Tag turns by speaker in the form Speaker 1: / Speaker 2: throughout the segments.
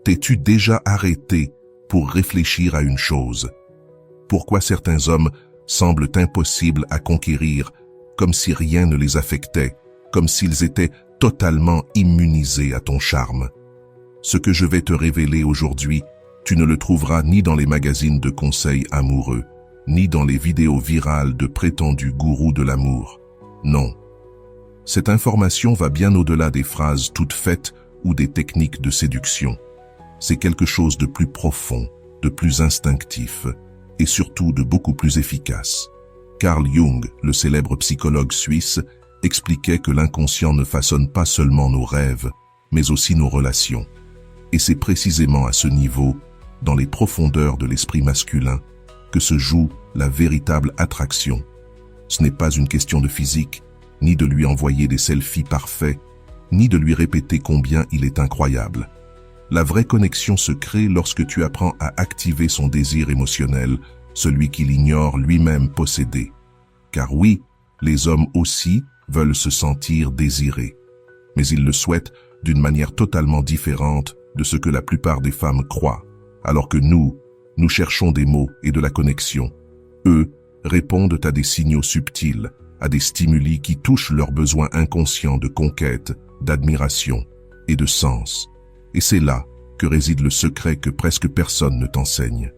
Speaker 1: T'es-tu déjà arrêté pour réfléchir à une chose? Pourquoi certains hommes semblent impossibles à conquérir, comme si rien ne les affectait, comme s'ils étaient totalement immunisés à ton charme? Ce que je vais te révéler aujourd'hui, tu ne le trouveras ni dans les magazines de conseils amoureux, ni dans les vidéos virales de prétendus gourous de l'amour. Non. Cette information va bien au-delà des phrases toutes faites ou des techniques de séduction. C'est quelque chose de plus profond, de plus instinctif et surtout de beaucoup plus efficace. Carl Jung, le célèbre psychologue suisse, expliquait que l'inconscient ne façonne pas seulement nos rêves, mais aussi nos relations. Et c'est précisément à ce niveau, dans les profondeurs de l'esprit masculin, que se joue la véritable attraction. Ce n'est pas une question de physique, ni de lui envoyer des selfies parfaits, ni de lui répéter combien il est incroyable. La vraie connexion se crée lorsque tu apprends à activer son désir émotionnel, celui qu'il ignore lui-même posséder. Car oui, les hommes aussi veulent se sentir désirés, mais ils le souhaitent d'une manière totalement différente de ce que la plupart des femmes croient, alors que nous cherchons des mots et de la connexion. Eux répondent à des signaux subtils, à des stimuli qui touchent leurs besoins inconscients de conquête, d'admiration et de sens. Et c'est là que réside le secret que presque personne ne t'enseigne.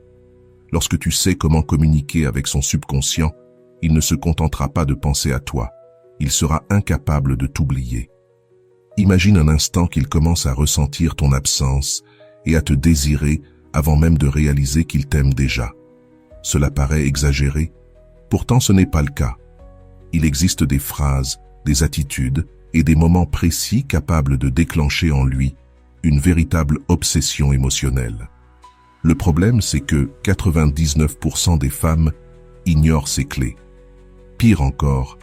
Speaker 1: Lorsque tu sais comment communiquer avec son subconscient, il ne se contentera pas de penser à toi. Il sera incapable de t'oublier. Imagine un instant qu'il commence à ressentir ton absence et à te désirer avant même de réaliser qu'il t'aime déjà. Cela paraît exagéré, pourtant ce n'est pas le cas. Il existe des phrases, des attitudes et des moments précis capables de déclencher en lui une véritable obsession émotionnelle. Le problème, c'est que 99% des femmes ignorent ces clés. Pire encore,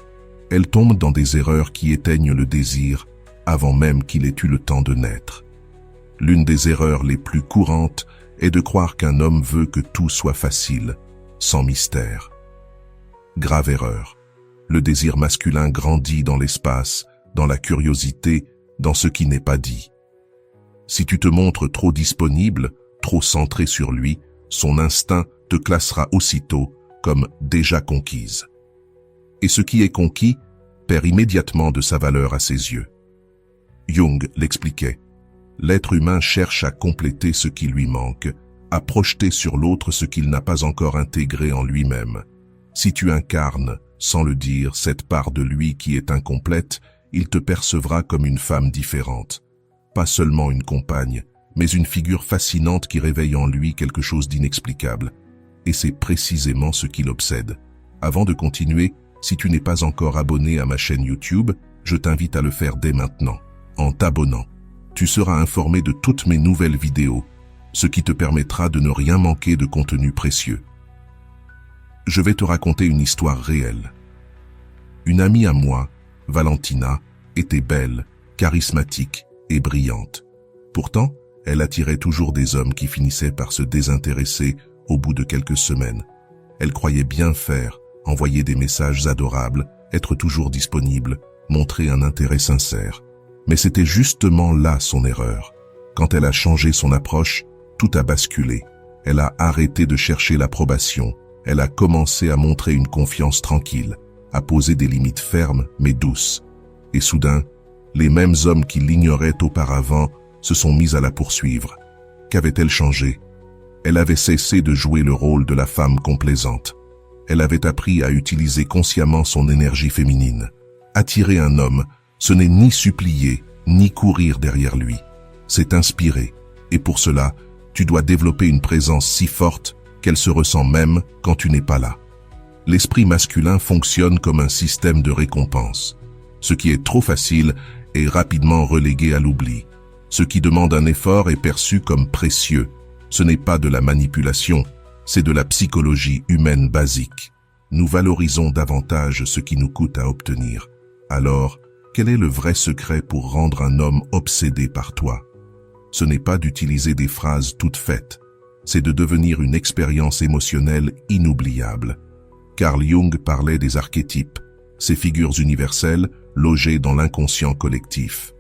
Speaker 1: elles tombent dans des erreurs qui éteignent le désir avant même qu'il ait eu le temps de naître. L'une des erreurs les plus courantes est de croire qu'un homme veut que tout soit facile, sans mystère. Grave erreur. Le désir masculin grandit dans l'espace, dans la curiosité, dans ce qui n'est pas dit. Si tu te montres trop disponible, trop centré sur lui, son instinct te classera aussitôt comme déjà conquise. Et ce qui est conquis perd immédiatement de sa valeur à ses yeux. Jung l'expliquait. L'être humain cherche à compléter ce qui lui manque, à projeter sur l'autre ce qu'il n'a pas encore intégré en lui-même. Si tu incarnes, sans le dire, cette part de lui qui est incomplète, il te percevra comme une femme différente. Pas seulement une compagne, mais une figure fascinante qui réveille en lui quelque chose d'inexplicable. Et c'est précisément ce qui l'obsède. Avant de continuer, si tu n'es pas encore abonné à ma chaîne YouTube, je t'invite à le faire dès maintenant. En t'abonnant, tu seras informé de toutes mes nouvelles vidéos, ce qui te permettra de ne rien manquer de contenu précieux. Je vais te raconter une histoire réelle. Une amie à moi, Valentina, était belle, charismatique et brillante. Pourtant, elle attirait toujours des hommes qui finissaient par se désintéresser au bout de quelques semaines. Elle croyait bien faire, envoyer des messages adorables, être toujours disponible, montrer un intérêt sincère. Mais c'était justement là son erreur. Quand elle a changé son approche, tout a basculé. Elle a arrêté de chercher l'approbation. Elle a commencé à montrer une confiance tranquille, à poser des limites fermes mais douces. Et soudain, les mêmes hommes qui l'ignoraient auparavant se sont mis à la poursuivre. Qu'avait-elle changé? Elle avait cessé de jouer le rôle de la femme complaisante. Elle avait appris à utiliser consciemment son énergie féminine. Attirer un homme, ce n'est ni supplier, ni courir derrière lui. C'est inspirer. Et pour cela, tu dois développer une présence si forte qu'elle se ressent même quand tu n'es pas là. L'esprit masculin fonctionne comme un système de récompense. Ce qui est trop facile est rapidement relégué à l'oubli. Ce qui demande un effort est perçu comme précieux. Ce n'est pas de la manipulation, c'est de la psychologie humaine basique. Nous valorisons davantage ce qui nous coûte à obtenir. Alors, quel est le vrai secret pour rendre un homme obsédé par toi? Ce n'est pas d'utiliser des phrases toutes faites, c'est de devenir une expérience émotionnelle inoubliable. Carl Jung parlait des archétypes, ces figures universelles logées dans l'inconscient collectif.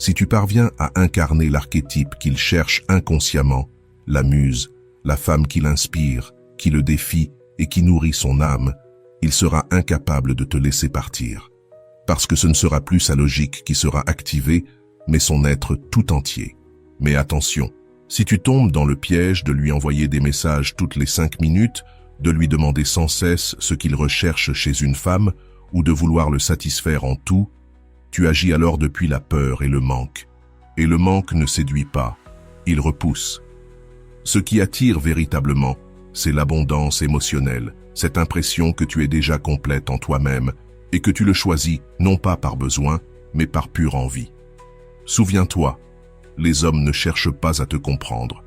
Speaker 1: Si tu parviens à incarner l'archétype qu'il cherche inconsciemment, la muse, la femme qui l'inspire, qui le défie et qui nourrit son âme, il sera incapable de te laisser partir. Parce que ce ne sera plus sa logique qui sera activée, mais son être tout entier. Mais attention, si tu tombes dans le piège de lui envoyer des messages toutes les 5 minutes, de lui demander sans cesse ce qu'il recherche chez une femme, ou de vouloir le satisfaire en tout, tu agis alors depuis la peur et le manque. Et le manque ne séduit pas, il repousse. Ce qui attire véritablement, c'est l'abondance émotionnelle, cette impression que tu es déjà complète en toi-même et que tu le choisis non pas par besoin, mais par pure envie. Souviens-toi, les hommes ne cherchent pas à te comprendre.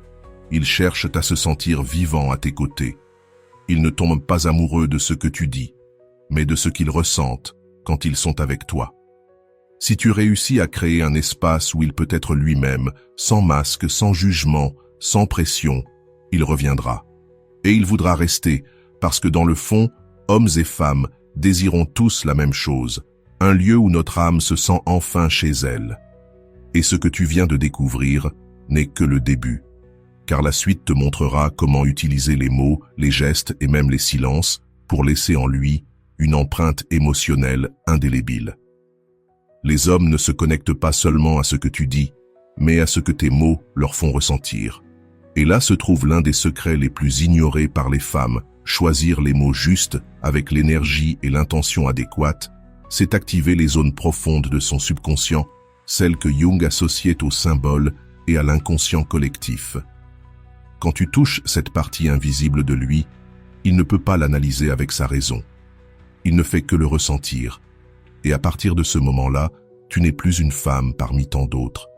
Speaker 1: Ils cherchent à se sentir vivants à tes côtés. Ils ne tombent pas amoureux de ce que tu dis, mais de ce qu'ils ressentent quand ils sont avec toi. Si tu réussis à créer un espace où il peut être lui-même, sans masque, sans jugement, sans pression, il reviendra. Et il voudra rester, parce que dans le fond, hommes et femmes désirons tous la même chose, un lieu où notre âme se sent enfin chez elle. Et ce que tu viens de découvrir n'est que le début, car la suite te montrera comment utiliser les mots, les gestes et même les silences pour laisser en lui une empreinte émotionnelle indélébile. Les hommes ne se connectent pas seulement à ce que tu dis, mais à ce que tes mots leur font ressentir. Et là se trouve l'un des secrets les plus ignorés par les femmes. Choisir les mots justes, avec l'énergie et l'intention adéquates, c'est activer les zones profondes de son subconscient, celles que Jung associait au symbole et à l'inconscient collectif. Quand tu touches cette partie invisible de lui, il ne peut pas l'analyser avec sa raison. Il ne fait que le ressentir. Et à partir de ce moment-là, tu n'es plus une femme parmi tant d'autres.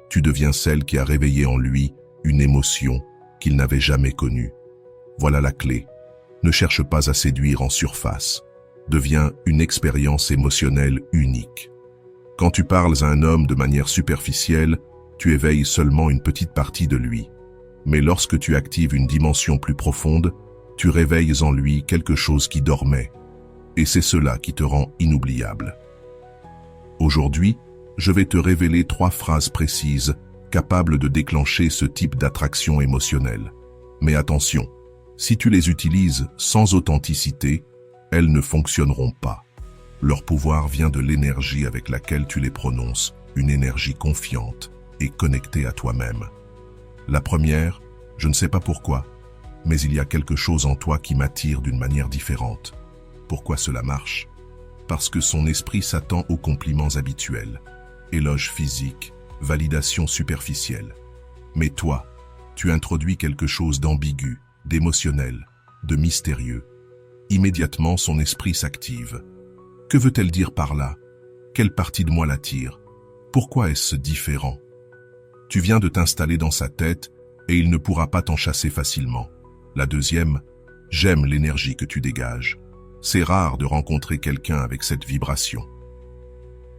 Speaker 1: Tu deviens celle qui a réveillé en lui une émotion qu'il n'avait jamais connue. Voilà la clé. Ne cherche pas à séduire en surface. Deviens une expérience émotionnelle unique. Quand tu parles à un homme de manière superficielle, tu éveilles seulement une petite partie de lui. Mais lorsque tu actives une dimension plus profonde, tu réveilles en lui quelque chose qui dormait. Et c'est cela qui te rend inoubliable. Aujourd'hui, je vais te révéler 3 phrases précises capables de déclencher ce type d'attraction émotionnelle. Mais attention, si tu les utilises sans authenticité, elles ne fonctionneront pas. Leur pouvoir vient de l'énergie avec laquelle tu les prononces, une énergie confiante et connectée à toi-même. La première, je ne sais pas pourquoi, mais il y a quelque chose en toi qui m'attire d'une manière différente. Pourquoi cela marche? Parce que son esprit s'attend aux compliments habituels, éloges physiques, validation superficielle. Mais toi, tu introduis quelque chose d'ambigu, d'émotionnel, de mystérieux. Immédiatement, son esprit s'active. Que veut-elle dire par là? Quelle partie de moi l'attire? Pourquoi est-ce différent? Tu viens de t'installer dans sa tête et il ne pourra pas t'en chasser facilement. La deuxième, j'aime l'énergie que tu dégages. C'est rare de rencontrer quelqu'un avec cette vibration.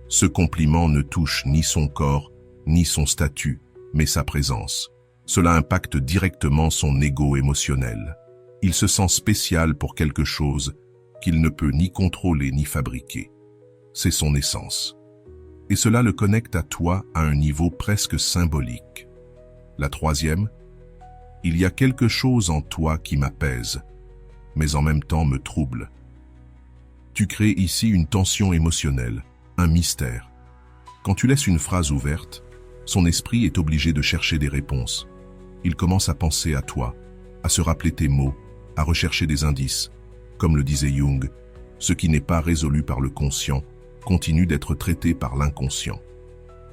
Speaker 1: Ce compliment ne touche ni son corps, ni son statut, mais sa présence. Cela impacte directement son ego émotionnel. Il se sent spécial pour quelque chose qu'il ne peut ni contrôler ni fabriquer. C'est son essence. Et cela le connecte à toi à un niveau presque symbolique. La troisième, il y a quelque chose en toi qui m'apaise, mais en même temps me trouble. Tu crées ici une tension émotionnelle, un mystère. Quand tu laisses une phrase ouverte, son esprit est obligé de chercher des réponses. Il commence à penser à toi, à se rappeler tes mots, à rechercher des indices. Comme le disait Jung, ce qui n'est pas résolu par le conscient continue d'être traité par l'inconscient.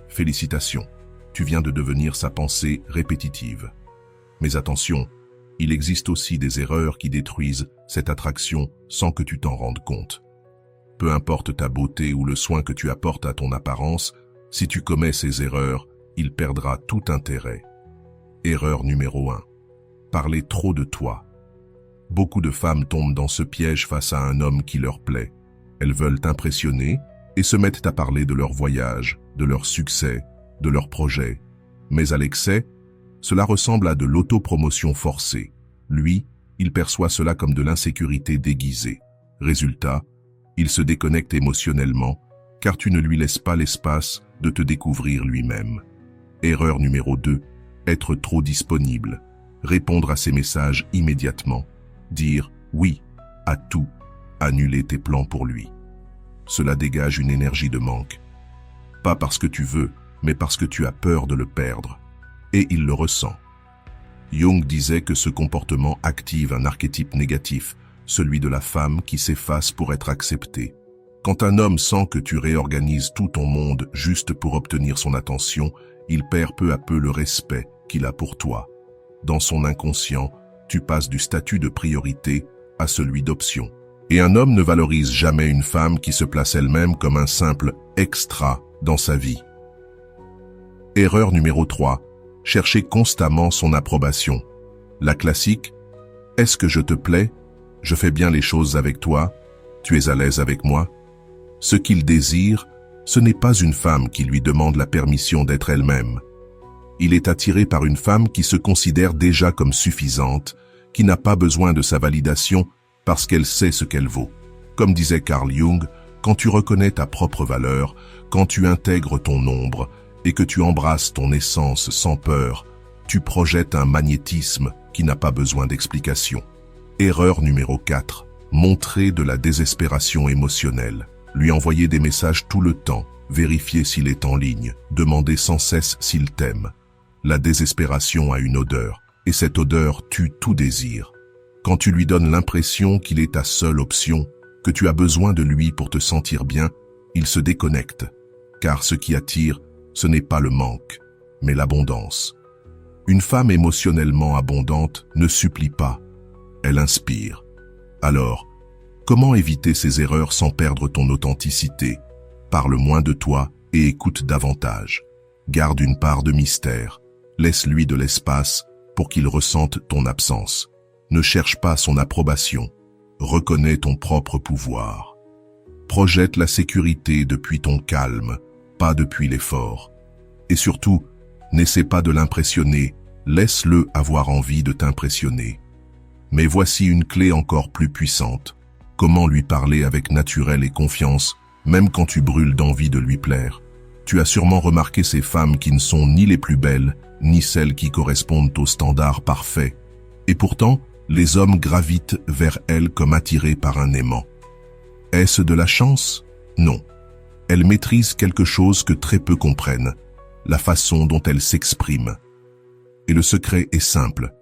Speaker 1: Félicitations, tu viens de devenir sa pensée répétitive. Mais attention, il existe aussi des erreurs qui détruisent cette attraction sans que tu t'en rendes compte. Peu importe ta beauté ou le soin que tu apportes à ton apparence, si tu commets ces erreurs, il perdra tout intérêt. Erreur numéro 1. Parler trop de toi. Beaucoup de femmes tombent dans ce piège face à un homme qui leur plaît. Elles veulent t'impressionner et se mettent à parler de leur voyage, de leur succès, de leurs projets. Mais à l'excès, cela ressemble à de l'autopromotion forcée. Lui, il perçoit cela comme de l'insécurité déguisée. Résultat, il se déconnecte émotionnellement car tu ne lui laisses pas l'espace de te découvrir lui-même. Erreur numéro 2, être trop disponible. Répondre à ses messages immédiatement. Dire oui à tout. Annuler tes plans pour lui. Cela dégage une énergie de manque. Pas parce que tu veux, mais parce que tu as peur de le perdre. Et il le ressent. Jung disait que ce comportement active un archétype négatif, celui de la femme qui s'efface pour être acceptée. Quand un homme sent que tu réorganises tout ton monde juste pour obtenir son attention, il perd peu à peu le respect qu'il a pour toi. Dans son inconscient, tu passes du statut de priorité à celui d'option. Et un homme ne valorise jamais une femme qui se place elle-même comme un simple extra dans sa vie. Erreur numéro 3. Chercher constamment son approbation. La classique « Est-ce que je te plais? Je fais bien les choses avec toi? Tu es à l'aise avec moi ?» Ce qu'il désire, ce n'est pas une femme qui lui demande la permission d'être elle-même. Il est attiré par une femme qui se considère déjà comme suffisante, qui n'a pas besoin de sa validation parce qu'elle sait ce qu'elle vaut. Comme disait Carl Jung, quand tu reconnais ta propre valeur, quand tu intègres ton ombre et que tu embrasses ton essence sans peur, tu projettes un magnétisme qui n'a pas besoin d'explication. Erreur numéro 4. Montrer de la désespération émotionnelle. Lui envoyer des messages tout le temps, vérifier s'il est en ligne, demander sans cesse s'il t'aime. La désespération a une odeur, et cette odeur tue tout désir. Quand tu lui donnes l'impression qu'il est ta seule option, que tu as besoin de lui pour te sentir bien, il se déconnecte. Car ce qui attire, ce n'est pas le manque, mais l'abondance. Une femme émotionnellement abondante ne supplie pas, elle inspire. Alors, comment éviter ces erreurs sans perdre ton authenticité? Parle moins de toi et écoute davantage. Garde une part de mystère. Laisse-lui de l'espace pour qu'il ressente ton absence. Ne cherche pas son approbation. Reconnais ton propre pouvoir. Projette la sécurité depuis ton calme, pas depuis l'effort. Et surtout, n'essaie pas de l'impressionner, laisse-le avoir envie de t'impressionner. Mais voici une clé encore plus puissante. Comment lui parler avec naturel et confiance, même quand tu brûles d'envie de lui plaire. Tu as sûrement remarqué ces femmes qui ne sont ni les plus belles, ni celles qui correspondent aux standards parfaits. Et pourtant, les hommes gravitent vers elles comme attirés par un aimant. Est-ce de la chance? Non. Elle maîtrise quelque chose que très peu comprennent, la façon dont elle s'exprime. Et le secret est simple.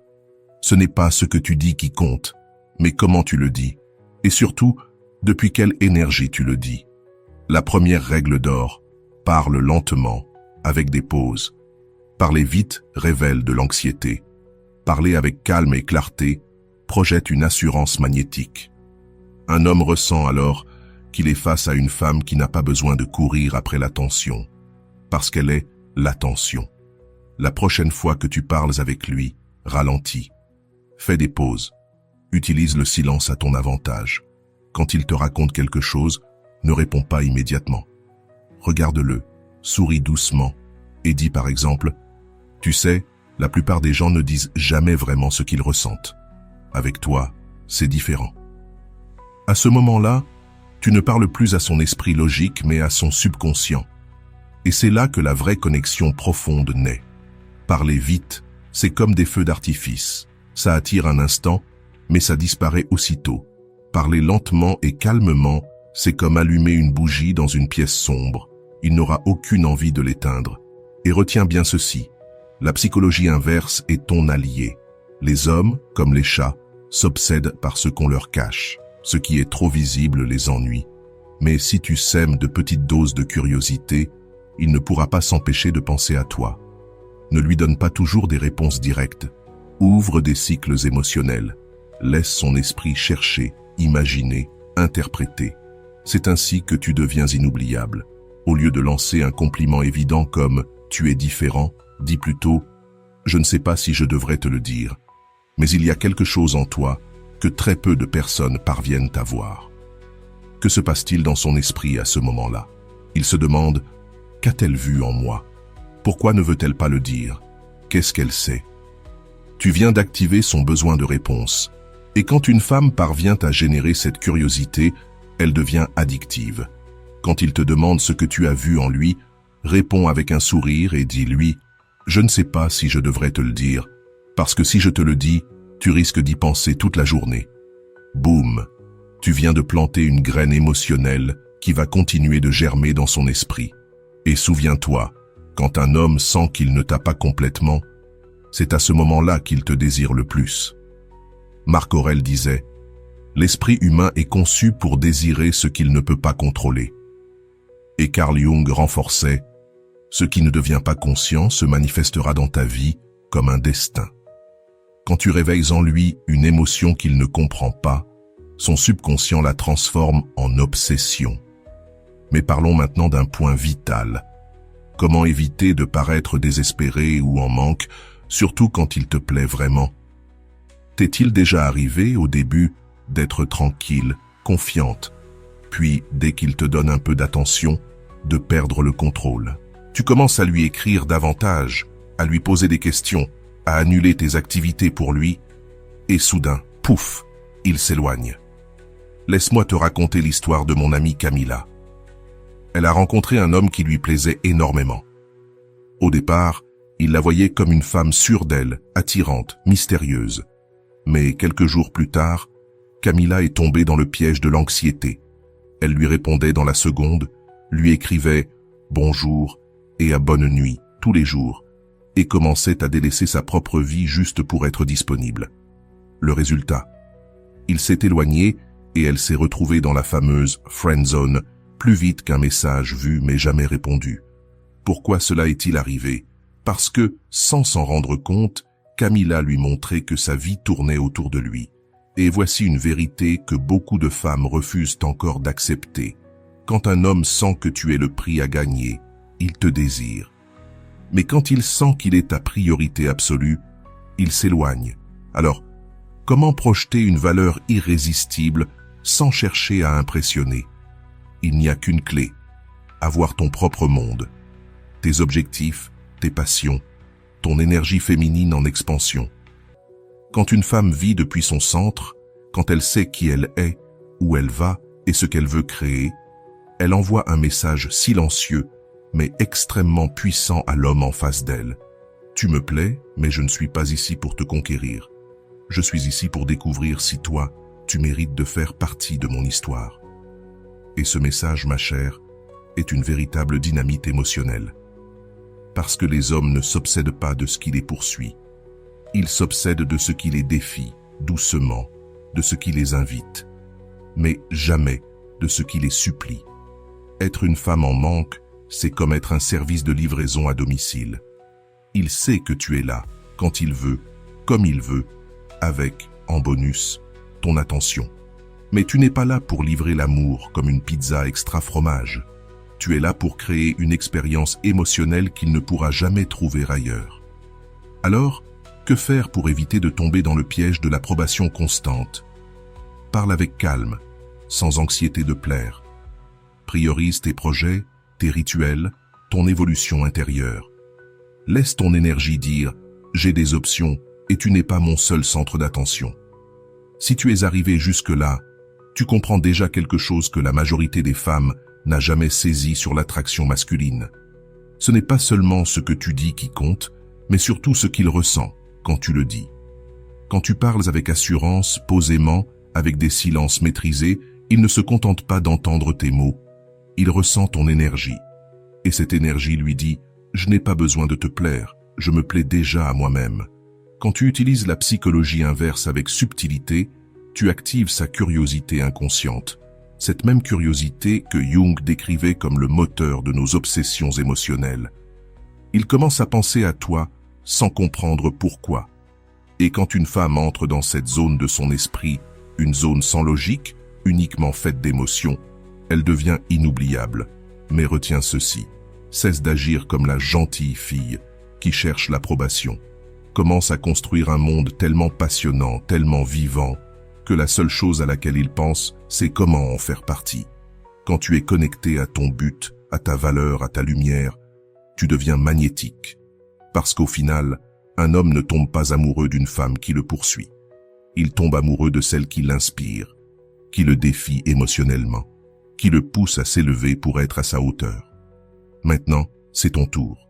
Speaker 1: Ce n'est pas ce que tu dis qui compte, mais comment tu le dis. Et surtout, depuis quelle énergie tu le dis. La première règle d'or, parle lentement, avec des pauses. Parler vite révèle de l'anxiété. Parler avec calme et clarté projette une assurance magnétique. Un homme ressent alors qu'il est face à une femme qui n'a pas besoin de courir après l'attention, parce qu'elle est l'attention. La prochaine fois que tu parles avec lui, ralentis. Fais des pauses. Utilise le silence à ton avantage. Quand il te raconte quelque chose, ne réponds pas immédiatement. Regarde-le, souris doucement et dis par exemple « Tu sais, la plupart des gens ne disent jamais vraiment ce qu'ils ressentent. Avec toi, c'est différent. » À ce moment-là, tu ne parles plus à son esprit logique mais à son subconscient. Et c'est là que la vraie connexion profonde naît. Parler vite, c'est comme des feux d'artifice. Ça attire un instant, mais ça disparaît aussitôt. Parler lentement et calmement, c'est comme allumer une bougie dans une pièce sombre. Il n'aura aucune envie de l'éteindre. Et retiens bien ceci, la psychologie inverse est ton allié. Les hommes, comme les chats, s'obsèdent par ce qu'on leur cache. Ce qui est trop visible les ennuie. Mais si tu sèmes de petites doses de curiosité, il ne pourra pas s'empêcher de penser à toi. Ne lui donne pas toujours des réponses directes. Ouvre des cycles émotionnels. Laisse son esprit chercher, imaginer, interpréter. C'est ainsi que tu deviens inoubliable. Au lieu de lancer un compliment évident comme « tu es différent », dis plutôt « je ne sais pas si je devrais te le dire, mais il y a quelque chose en toi que très peu de personnes parviennent à voir. » Que se passe-t-il dans son esprit à ce moment-là? Il se demande « qu'a-t-elle vu en moi? Pourquoi ne veut-elle pas le dire? Qu'est-ce qu'elle sait ?» Tu viens d'activer son besoin de réponse. Et quand une femme parvient à générer cette curiosité, elle devient addictive. Quand il te demande ce que tu as vu en lui, réponds avec un sourire et dis-lui « Je ne sais pas si je devrais te le dire, parce que si je te le dis, tu risques d'y penser toute la journée. » Boum, tu viens de planter une graine émotionnelle qui va continuer de germer dans son esprit. Et souviens-toi, quand un homme sent qu'il ne t'a pas complètement, c'est à ce moment-là qu'il te désire le plus. Marc Aurèle disait « L'esprit humain est conçu pour désirer ce qu'il ne peut pas contrôler. » Et Carl Jung renforçait « Ce qui ne devient pas conscient se manifestera dans ta vie comme un destin. » Quand tu réveilles en lui une émotion qu'il ne comprend pas, son subconscient la transforme en obsession. Mais parlons maintenant d'un point vital. Comment éviter de paraître désespéré ou en manque, surtout quand il te plaît vraiment? T'est-il déjà arrivé au début d'être tranquille, confiante, puis dès qu'il te donne un peu d'attention, de perdre le contrôle? Tu commences à lui écrire davantage, à lui poser des questions, à annuler tes activités pour lui, et soudain, pouf, il s'éloigne. Laisse-moi te raconter l'histoire de mon amie Camilla. Elle a rencontré un homme qui lui plaisait énormément. Au départ, il la voyait comme une femme sûre d'elle, attirante, mystérieuse. Mais quelques jours plus tard, Camilla est tombée dans le piège de l'anxiété. Elle lui répondait dans la seconde, lui écrivait « bonjour » et à bonne nuit tous les jours, et commençait à délaisser sa propre vie juste pour être disponible. Le résultat, il s'est éloigné et elle s'est retrouvée dans la fameuse friend zone plus vite qu'un message vu mais jamais répondu. Pourquoi cela est-il arrivé? Parce que, sans s'en rendre compte, Camilla lui montrait que sa vie tournait autour de lui. Et voici une vérité que beaucoup de femmes refusent encore d'accepter. Quand un homme sent que tu es le prix à gagner, il te désire. Mais quand il sent qu'il est ta priorité absolue, il s'éloigne. Alors, comment projeter une valeur irrésistible sans chercher à impressionner? Il n'y a qu'une clé, avoir ton propre monde, tes objectifs, tes passions, ton énergie féminine en expansion. Quand une femme vit depuis son centre, quand elle sait qui elle est, où elle va et ce qu'elle veut créer, elle envoie un message silencieux, mais extrêmement puissant à l'homme en face d'elle. Tu me plais, mais je ne suis pas ici pour te conquérir. Je suis ici pour découvrir si toi, tu mérites de faire partie de mon histoire. Et ce message, ma chère, est une véritable dynamite émotionnelle. Parce que les hommes ne s'obsèdent pas de ce qui les poursuit. Ils s'obsèdent de ce qui les défie, doucement, de ce qui les invite, mais jamais de ce qui les supplie. Être une femme en manque, c'est comme être un service de livraison à domicile. Il sait que tu es là, quand il veut, comme il veut, avec, en bonus, ton attention. Mais tu n'es pas là pour livrer l'amour comme une pizza extra fromage. Tu es là pour créer une expérience émotionnelle qu'il ne pourra jamais trouver ailleurs. Alors, que faire pour éviter de tomber dans le piège de l'approbation constante? Parle avec calme, sans anxiété de plaire. Priorise tes projets, tes rituels, ton évolution intérieure. Laisse ton énergie dire « j'ai des options et tu n'es pas mon seul centre d'attention ». Si tu es arrivé jusque-là, tu comprends déjà quelque chose que la majorité des femmes n'a jamais saisi sur l'attraction masculine. Ce n'est pas seulement ce que tu dis qui compte, mais surtout ce qu'il ressent quand tu le dis. Quand tu parles avec assurance, posément, avec des silences maîtrisés, il ne se contente pas d'entendre tes mots. Il ressent ton énergie. Et cette énergie lui dit « Je n'ai pas besoin de te plaire, je me plais déjà à moi-même ». Quand tu utilises la psychologie inverse avec subtilité, tu actives sa curiosité inconsciente. Cette même curiosité que Jung décrivait comme le moteur de nos obsessions émotionnelles. Il commence à penser à toi sans comprendre pourquoi. Et quand une femme entre dans cette zone de son esprit, une zone sans logique, uniquement faite d'émotions, elle devient inoubliable. Mais retiens ceci, cesse d'agir comme la gentille fille qui cherche l'approbation. Commence à construire un monde tellement passionnant, tellement vivant, que la seule chose à laquelle il pense, c'est comment en faire partie. Quand tu es connecté à ton but, à ta valeur, à ta lumière, tu deviens magnétique. Parce qu'au final, un homme ne tombe pas amoureux d'une femme qui le poursuit. Il tombe amoureux de celle qui l'inspire, qui le défie émotionnellement. qui le pousse à s'élever pour être à sa hauteur. Maintenant, c'est ton tour.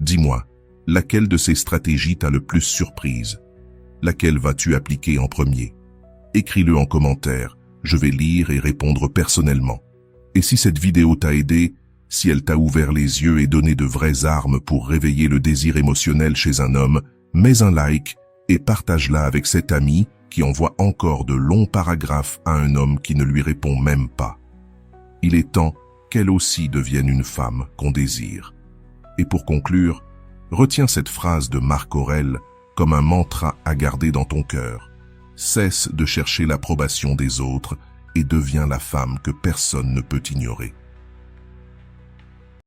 Speaker 1: Dis-moi, laquelle de ces stratégies t'a le plus surprise? Laquelle vas-tu appliquer en premier? Écris-le en commentaire, je vais lire et répondre personnellement. Et si cette vidéo t'a aidé, si elle t'a ouvert les yeux et donné de vraies armes pour réveiller le désir émotionnel chez un homme, mets un like et partage-la avec cet ami qui envoie encore de longs paragraphes à un homme qui ne lui répond même pas. Il est temps qu'elle aussi devienne une femme qu'on désire. Et pour conclure, retiens cette phrase de Marc Aurèle comme un mantra à garder dans ton cœur. Cesse de chercher l'approbation des autres et deviens la femme que personne ne peut ignorer.